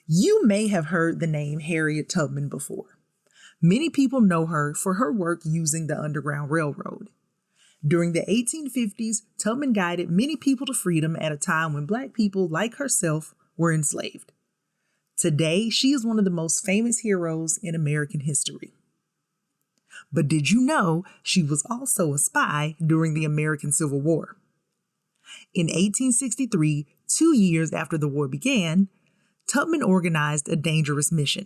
You may have heard the name Harriet Tubman before. Many people know her for her work using the Underground Railroad. During the 1850s, Tubman guided many people to freedom at a time when Black people, like herself, were enslaved. Today, she is one of the most famous heroes in American history. But did you know she was also a spy during the American Civil War? In 1863, 2 years after the war began, Tubman organized a dangerous mission.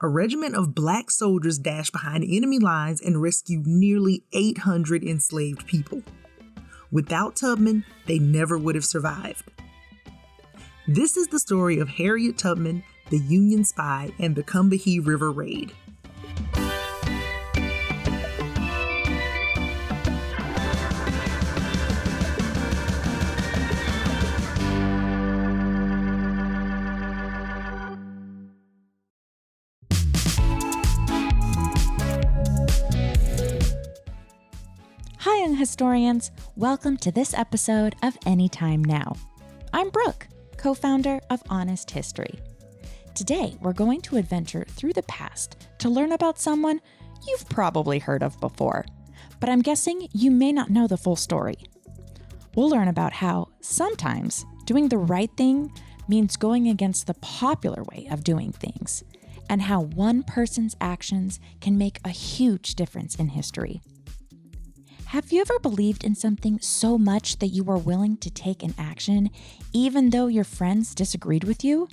A regiment of Black soldiers dashed behind enemy lines and rescued nearly 800 enslaved people. Without Tubman, they never would have survived. This is the story of Harriet Tubman, the Union spy, and the Combahee River Raid. Hi, young historians. Welcome to this episode of Anytime Now. I'm Brooke, co-founder of Honest History. Today, we're going to adventure through the past to learn about someone you've probably heard of before, but I'm guessing you may not know the full story. We'll learn about how sometimes doing the right thing means going against the popular way of doing things, and how one person's actions can make a huge difference in history. Have you ever believed in something so much that you were willing to take an action even though your friends disagreed with you?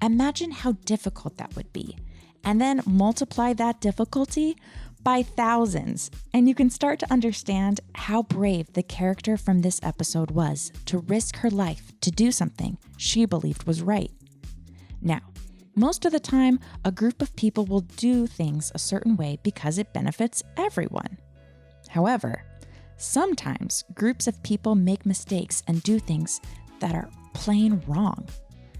Imagine how difficult that would be, and then multiply that difficulty by thousands, and you can start to understand how brave the character from this episode was to risk her life to do something she believed was right. Now, most of the time, a group of people will do things a certain way because it benefits everyone. However, sometimes groups of people make mistakes and do things that are plain wrong.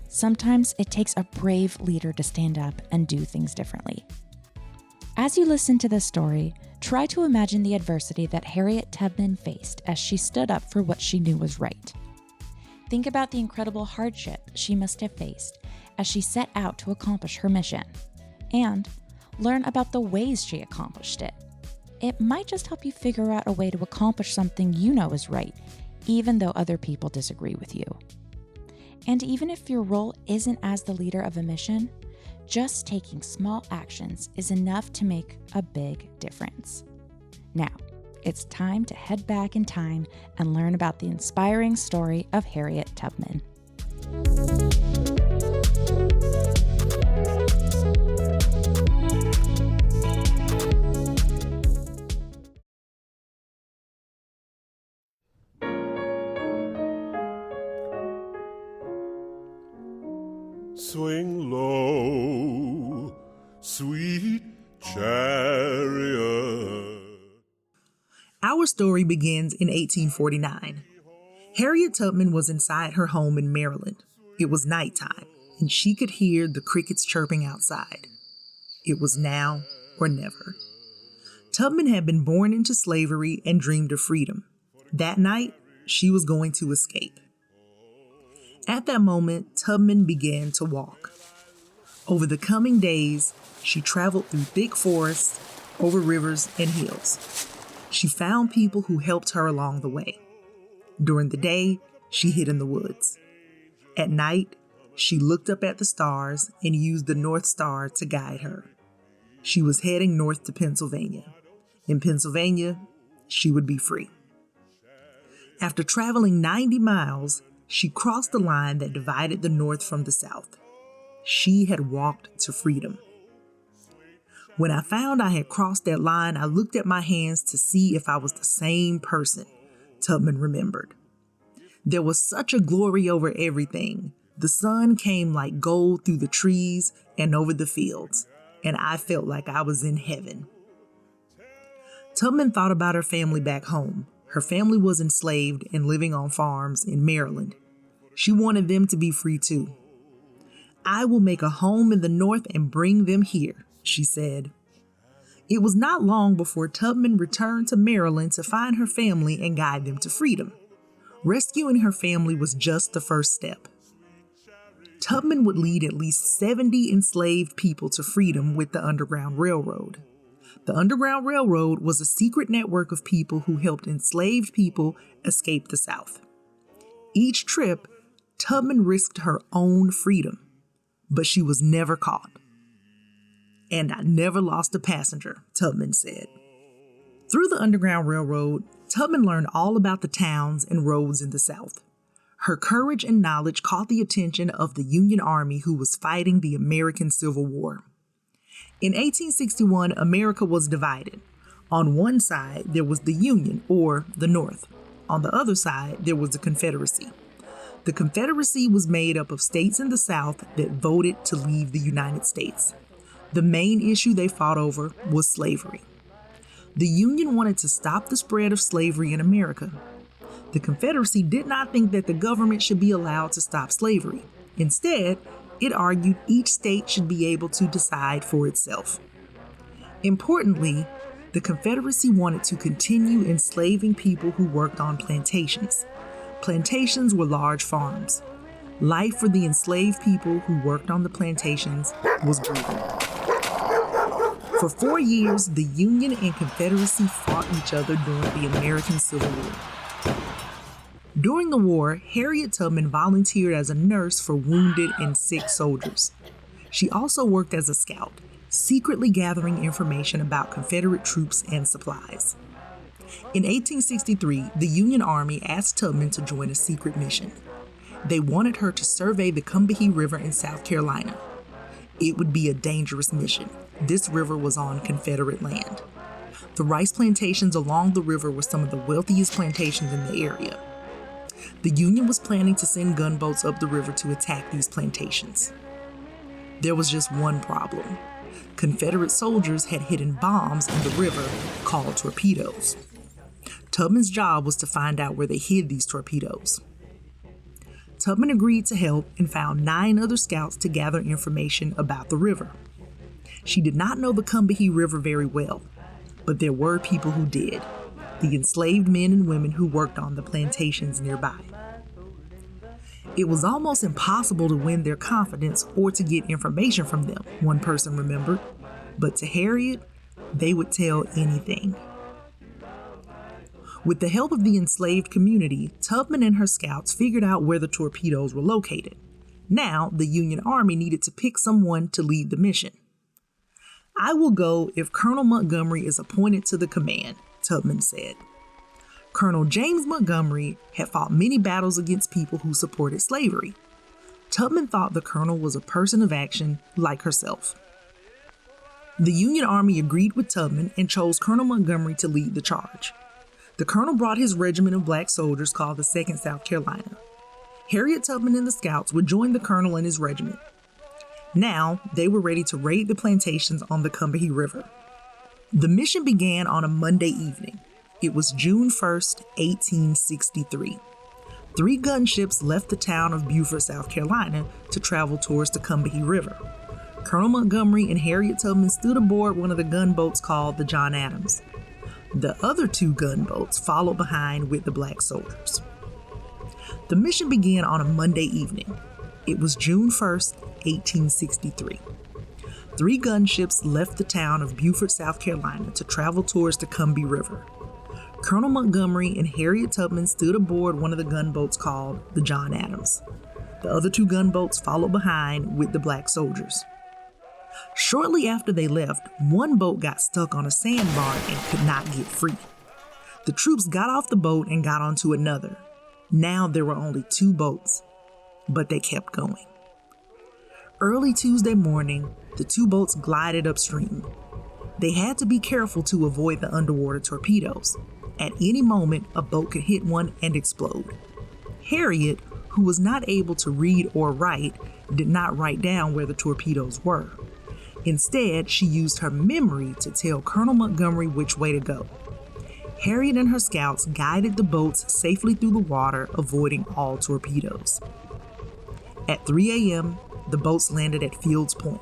Sometimes it takes a brave leader to stand up and do things differently. As you listen to this story, try to imagine the adversity that Harriet Tubman faced as she stood up for what she knew was right. Think about the incredible hardship she must have faced as she set out to accomplish her mission, and learn about the ways she accomplished it. It might just help you figure out a way to accomplish something you know is right, even though other people disagree with you. And even if your role isn't as the leader of a mission, just taking small actions is enough to make a big difference. Now, it's time to head back in time and learn about the inspiring story of Harriet Tubman. Swing low, sweet chariot. Our story begins in 1849. Harriet Tubman was inside her home in Maryland. It was nighttime, and she could hear the crickets chirping outside. It was now or never. Tubman had been born into slavery and dreamed of freedom. That night, she was going to escape. At that moment, Tubman began to walk. Over the coming days, she traveled through thick forests, over rivers and hills. She found people who helped her along the way. During the day, she hid in the woods. At night, she looked up at the stars and used the North Star to guide her. She was heading north to Pennsylvania. In Pennsylvania, she would be free. After traveling 90 miles, she crossed the line that divided the North from the South. She had walked to freedom. When I found I had crossed that line, I looked at my hands to see if I was the same person, Tubman remembered. There was such a glory over everything. The sun came like gold through the trees and over the fields, and I felt like I was in heaven. Tubman thought about her family back home. Her family was enslaved and living on farms in Maryland. She wanted them to be free too. I will make a home in the North and bring them here, she said. It was not long before Tubman returned to Maryland to find her family and guide them to freedom. Rescuing her family was just the first step. Tubman would lead at least 70 enslaved people to freedom with the Underground Railroad. The Underground Railroad was a secret network of people who helped enslaved people escape the South. Each trip, Tubman risked her own freedom, but she was never caught. "And I never lost a passenger," Tubman said. Through the Underground Railroad, Tubman learned all about the towns and roads in the South. Her courage and knowledge caught the attention of the Union Army who was fighting the American Civil War. In 1861, America was divided. On one side, there was the Union, or the North. On the other side, there was the Confederacy. The Confederacy was made up of states in the South that voted to leave the United States. The main issue they fought over was slavery. The Union wanted to stop the spread of slavery in America. The Confederacy did not think that the government should be allowed to stop slavery. Instead, it argued each state should be able to decide for itself. Importantly, the Confederacy wanted to continue enslaving people who worked on plantations. Plantations were large farms. Life for the enslaved people who worked on the plantations was brutal. For 4 years, the Union and Confederacy fought each other during the American Civil War. During the war, Harriet Tubman volunteered as a nurse for wounded and sick soldiers. She also worked as a scout, secretly gathering information about Confederate troops and supplies. In 1863, the Union Army asked Tubman to join a secret mission. They wanted her to survey the Combahee River in South Carolina. It would be a dangerous mission. This river was on Confederate land. The rice plantations along the river were some of the wealthiest plantations in the area. The Union was planning to send gunboats up the river to attack these plantations. There was just one problem. Confederate soldiers had hidden bombs in the river called torpedoes. Tubman's job was to find out where they hid these torpedoes. Tubman agreed to help and found 9 other scouts to gather information about the river. She did not know the Combahee River very well, but there were people who did, the enslaved men and women who worked on the plantations nearby. It was almost impossible to win their confidence or to get information from them, one person remembered, but to Harriet, they would tell anything. With the help of the enslaved community, Tubman and her scouts figured out where the torpedoes were located. Now, the Union Army needed to pick someone to lead the mission. "I will go if Colonel Montgomery is appointed to the command," Tubman said. Colonel James Montgomery had fought many battles against people who supported slavery. Tubman thought the colonel was a person of action like herself. The Union Army agreed with Tubman and chose Colonel Montgomery to lead the charge. The colonel brought his regiment of black soldiers called the 2nd South Carolina. Harriet Tubman and the scouts would join the colonel and his regiment. Now, they were ready to raid the plantations on the Combahee River. The mission began on a Monday evening. It was June 1st, 1863. 3 gunships left the town of Beaufort, South Carolina, to travel towards the Combahee River. Colonel Montgomery and Harriet Tubman stood aboard one of the gunboats called the John Adams. The other 2 gunboats followed behind with the black soldiers. The mission began on a Monday evening. It was June 1st, 1863. 3 gunships left the town of Beaufort, South Carolina, to travel towards the Combahee River. Colonel Montgomery and Harriet Tubman stood aboard one of the gunboats called the John Adams. The other 2 gunboats followed behind with the black soldiers. Shortly after they left, one boat got stuck on a sandbar and could not get free. The troops got off the boat and got onto another. Now there were only 2 boats, but they kept going. Early Tuesday morning, the 2 boats glided upstream. They had to be careful to avoid the underwater torpedoes. At any moment, a boat could hit one and explode. Harriet, who was not able to read or write, did not write down where the torpedoes were. Instead, she used her memory to tell Colonel Montgomery which way to go. Harriet and her scouts guided the boats safely through the water, avoiding all torpedoes. At 3 a.m., the boats landed at Fields Point.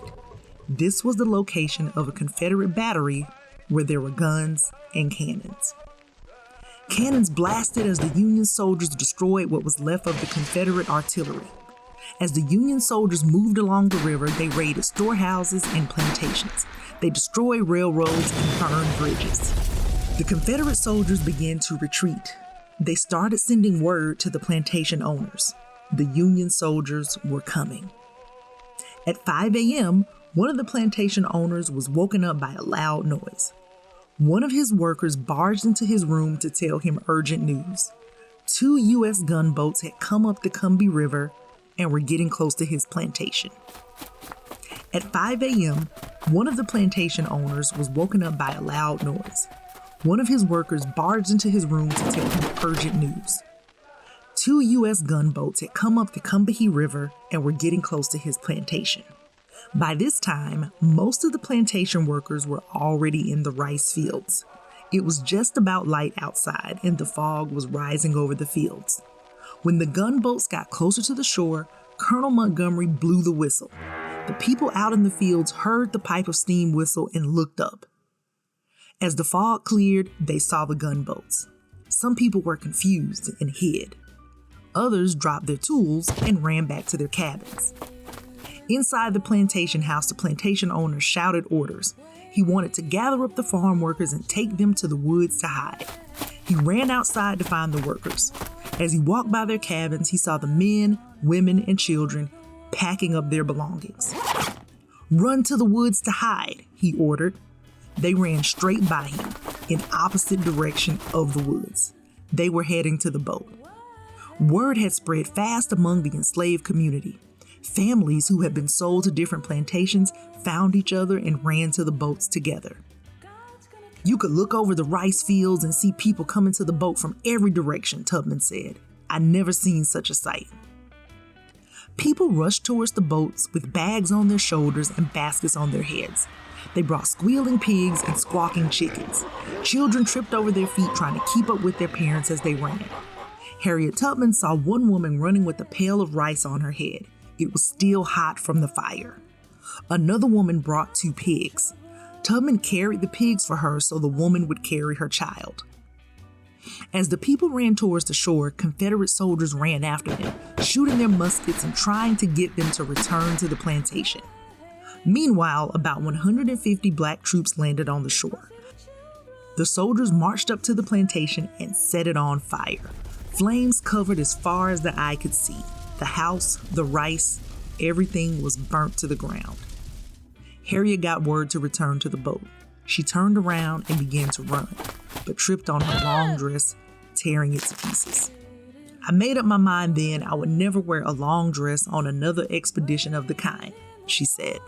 This was the location of a Confederate battery where there were guns and cannons. Cannons blasted as the Union soldiers destroyed what was left of the Confederate artillery. As the Union soldiers moved along the river, they raided storehouses and plantations. They destroyed railroads and burned bridges. The Confederate soldiers began to retreat. They started sending word to the plantation owners. The Union soldiers were coming. At 5 a.m., one of the plantation owners was woken up by a loud noise. One of his workers barged into his room to tell him urgent news. 2 U.S. gunboats had come up the Combahee River and were getting close to his plantation. At 5 a.m., one of the plantation owners was woken up by a loud noise. One of his workers barged into his room to tell him urgent news. 2 U.S. gunboats had come up the Combahee River and were getting close to his plantation. By this time, most of the plantation workers were already in the rice fields. It was just about light outside and the fog was rising over the fields. When the gunboats got closer to the shore, Colonel Montgomery blew the whistle. The people out in the fields heard the pipe of steam whistle and looked up. As the fog cleared, they saw the gunboats. Some people were confused and hid. Others dropped their tools and ran back to their cabins. Inside the plantation house, the plantation owner shouted orders. He wanted to gather up the farm workers and take them to the woods to hide. He ran outside to find the workers. As he walked by their cabins, he saw the men, women, and children packing up their belongings. "Run to the woods to hide," he ordered. They ran straight by him, in opposite direction of the woods. They were heading to the boat. Word had spread fast among the enslaved community. Families who had been sold to different plantations found each other and ran to the boats together. "You could look over the rice fields and see people coming to the boat from every direction," Tubman said. "I never seen such a sight." People rushed towards the boats with bags on their shoulders and baskets on their heads. They brought squealing pigs and squawking chickens. Children tripped over their feet trying to keep up with their parents as they ran. Harriet Tubman saw one woman running with a pail of rice on her head. It was still hot from the fire. Another woman brought 2 pigs. Tubman carried the pigs for her so the woman would carry her child. As the people ran towards the shore, Confederate soldiers ran after them, shooting their muskets and trying to get them to return to the plantation. Meanwhile, about 150 black troops landed on the shore. The soldiers marched up to the plantation and set it on fire. Flames covered as far as the eye could see. The house, the rice, everything was burnt to the ground. Harriet got word to return to the boat. She turned around and began to run, but tripped on her long dress, tearing it to pieces. "I made up my mind then I would never wear a long dress on another expedition of the kind," she said.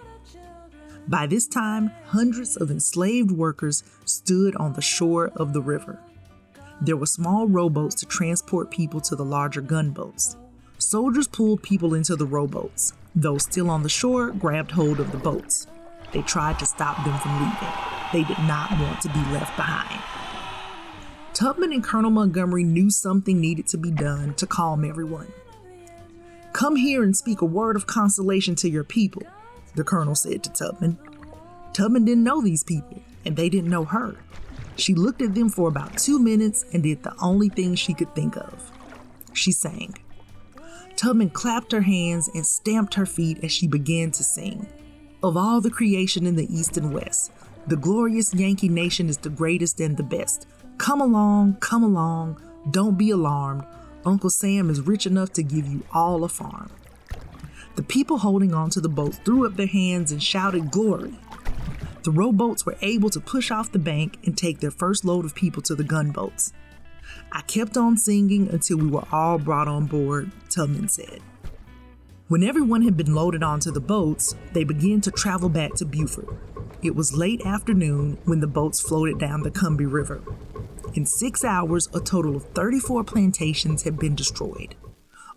By this time, hundreds of enslaved workers stood on the shore of the river. There were small rowboats to transport people to the larger gunboats. Soldiers pulled people into the rowboats. Those still on the shore grabbed hold of the boats. They tried to stop them from leaving. They did not want to be left behind. Tubman and Colonel Montgomery knew something needed to be done to calm everyone. "Come here and speak a word of consolation to your people," the colonel said to Tubman. Tubman didn't know these people, and they didn't know her. She looked at them for about 2 minutes and did the only thing she could think of. She sang. Tubman clapped her hands and stamped her feet as she began to sing. "Of all the creation in the East and West, the glorious Yankee nation is the greatest and the best. Come along, don't be alarmed. Uncle Sam is rich enough to give you all a farm." The people holding on to the boats threw up their hands and shouted glory. The rowboats were able to push off the bank and take their first load of people to the gunboats. "I kept on singing until we were all brought on board," Tubman said. When everyone had been loaded onto the boats, they began to travel back to Beaufort. It was late afternoon when the boats floated down the Combahee River. In 6 hours, a total of 34 plantations had been destroyed.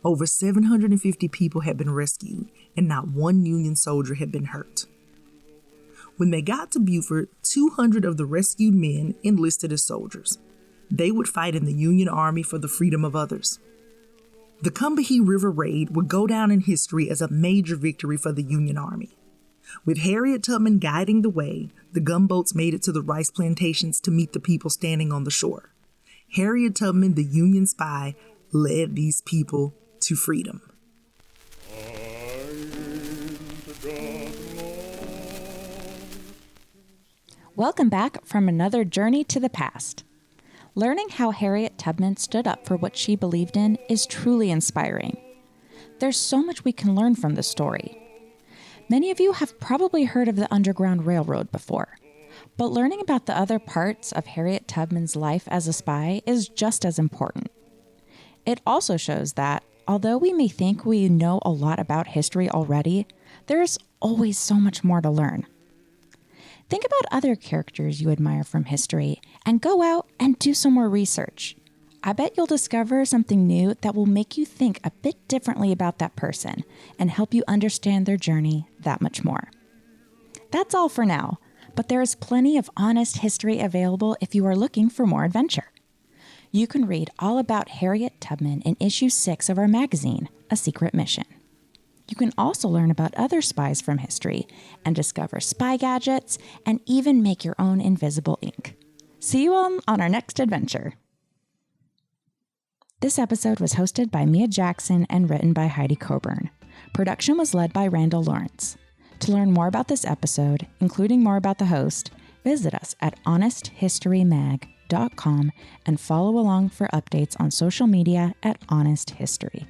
Over 750 people had been rescued, and not one Union soldier had been hurt. When they got to Beaufort, 200 of the rescued men enlisted as soldiers. They would fight in the Union Army for the freedom of others. The Combahee River Raid would go down in history as a major victory for the Union Army. With Harriet Tubman guiding the way, the gunboats made it to the rice plantations to meet the people standing on the shore. Harriet Tubman, the Union spy, led these people to freedom. Welcome back from another journey to the past. Learning how Harriet Tubman stood up for what she believed in is truly inspiring. There's so much we can learn from the story. Many of you have probably heard of the Underground Railroad before, but learning about the other parts of Harriet Tubman's life as a spy is just as important. It also shows that, although we may think we know a lot about history already, there's always so much more to learn. Think about other characters you admire from history and go out and do some more research. I bet you'll discover something new that will make you think a bit differently about that person and help you understand their journey that much more. That's all for now, but there is plenty of honest history available if you are looking for more adventure. You can read all about Harriet Tubman in issue 6 of our magazine, A Secret Mission. You can also learn about other spies from history and discover spy gadgets and even make your own invisible ink. See you on our next adventure. This episode was hosted by Mia Jackson and written by Heidi Coburn. Production was led by Randall Lawrence. To learn more about this episode, including more about the host, visit us at honesthistorymag.com and follow along for updates on social media at Honest History.